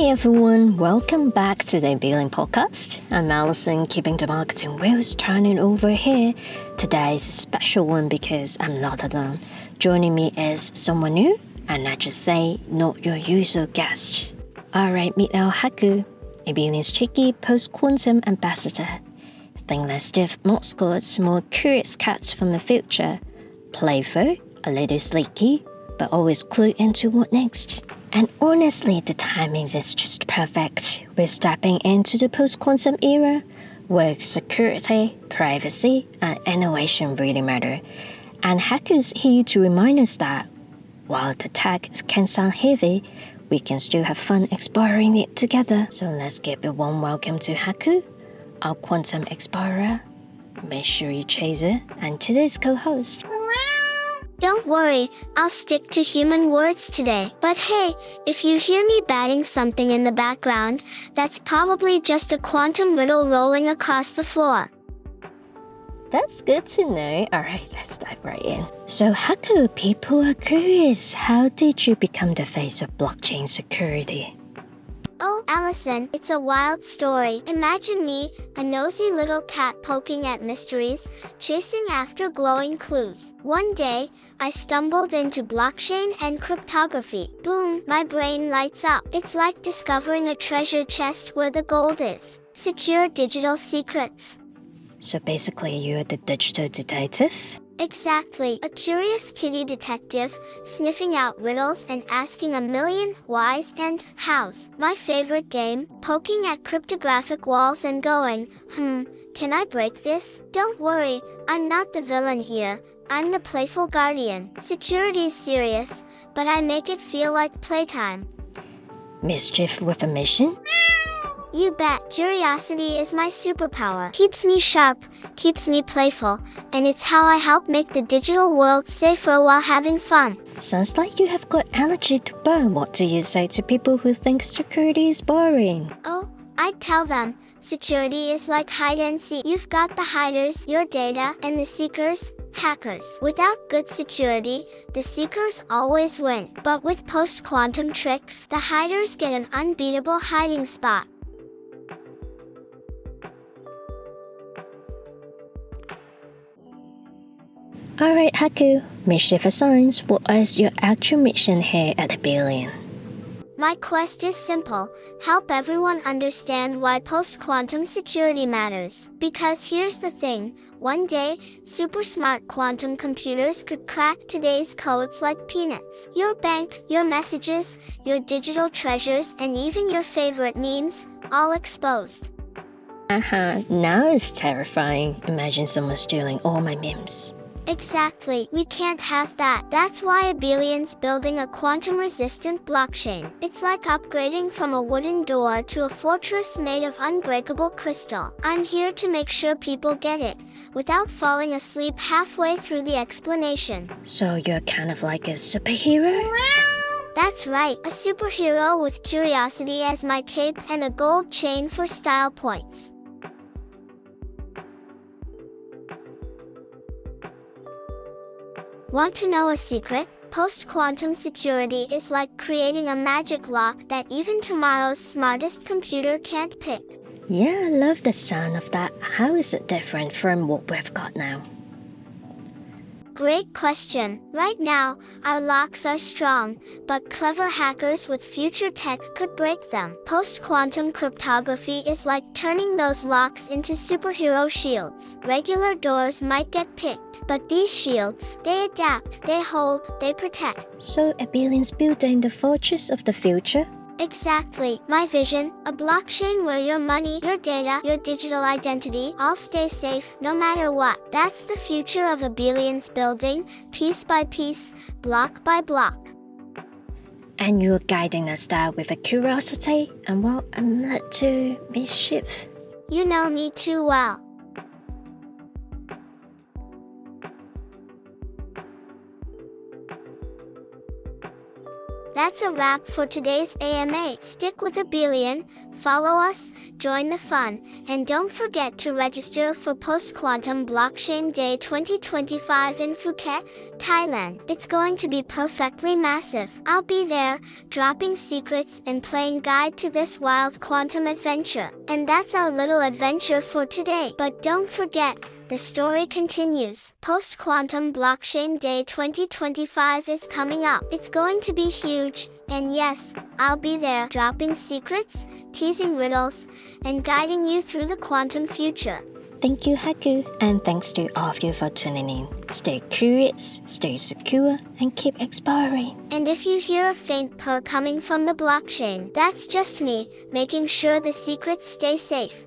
Hey everyone, welcome back to the Abelian podcast. I'm Alison, keeping the marketing wheels turning over here. Today's a special one because I'm not alone. Joining me is someone new, and I just say, not your usual guest. Alright, meet our Haku, Abelian's cheeky post-quantum ambassador. Think less stiff mascots, more curious cats from the future. Playful, a little sleeky, but always clued into what next. And honestly, the timing is just perfect. We're stepping into the post-quantum era, where security, privacy, and innovation really matter. And Haku's here to remind us that, while the tech can sound heavy, we can still have fun exploring it together. So let's give a warm welcome to Haku, our quantum explorer, mystery chaser, and today's co-host. Don't worry, I'll stick to human words today. But hey, if you hear me batting something in the background, that's probably just a quantum riddle rolling across the floor. That's good to know. Alright, let's dive right in. So Haku, people are curious. How did you become the face of blockchain security? Oh, Allison, it's a wild story. Imagine me, a nosy little cat poking at mysteries, chasing after glowing clues. One day, I stumbled into blockchain and cryptography. Boom, my brain lights up. It's like discovering a treasure chest where the gold is. Secure digital secrets. So basically, you're the digital detective? Exactly, a curious kitty detective, sniffing out riddles and asking a million whys and hows. My favorite game, poking at cryptographic walls and going, can I break this? Don't worry, I'm not the villain here. I'm the playful guardian. Security's serious, but I make it feel like playtime. Mischief with a mission? You bet. Curiosity is my superpower. Keeps me sharp, keeps me playful, and it's how I help make the digital world safer while having fun. Sounds like you have got energy to burn. What do you say to people who think security is boring? Oh, I'd tell them, security is like hide and seek. You've got the hiders, your data, and the seekers, hackers. Without good security, the seekers always win. But with post-quantum tricks, the hiders get an unbeatable hiding spot. Alright Haku, mischief assigns, what is your actual mission here at Abelian? My quest is simple, help everyone understand why post-quantum security matters. Because here's the thing, one day, super smart quantum computers could crack today's codes like peanuts. Your bank, your messages, your digital treasures, and even your favorite memes, all exposed. Now it's terrifying. Imagine someone stealing all my memes. Exactly, we can't have that. That's why Abelian's building a quantum-resistant blockchain. It's like upgrading from a wooden door to a fortress made of unbreakable crystal. I'm here to make sure people get it, without falling asleep halfway through the explanation. So you're kind of like a superhero? That's right, a superhero with curiosity as my cape and a gold chain for style points. Want to know a secret? Post-quantum security is like creating a magic lock that even tomorrow's smartest computer can't pick. Yeah, I love the sound of that. How is it different from what we've got now? Great question. Right now, our locks are strong, but clever hackers with future tech could break them. Post-quantum cryptography is like turning those locks into superhero shields. Regular doors might get picked, but these shields, they adapt, they hold, they protect. So Abelian's building the fortress of the future? Exactly. My vision, a blockchain where your money, your data, your digital identity all stay safe no matter what. That's the future of Abelian's building, piece by piece, block by block. And you're guiding us there with a curiosity, and well, I'm led to mischief. You know me too well. That's a wrap for today's AMA. Stick with Abelian, follow us, join the fun, and don't forget to register for Post-Quantum Blockchain Day 2025 in Phuket, Thailand. It's going to be perfectly massive. I'll be there, dropping secrets and playing guide to this wild quantum adventure. And that's our little adventure for today. But don't forget, the story continues. Post-Quantum Blockchain Day 2025 is coming up. It's going to be huge, and yes, I'll be there, dropping secrets, teasing riddles, and guiding you through the quantum future. Thank you, Haku, and thanks to all of you for tuning in. Stay curious, stay secure, and keep exploring. And if you hear a faint purr coming from the blockchain, that's just me, making sure the secrets stay safe.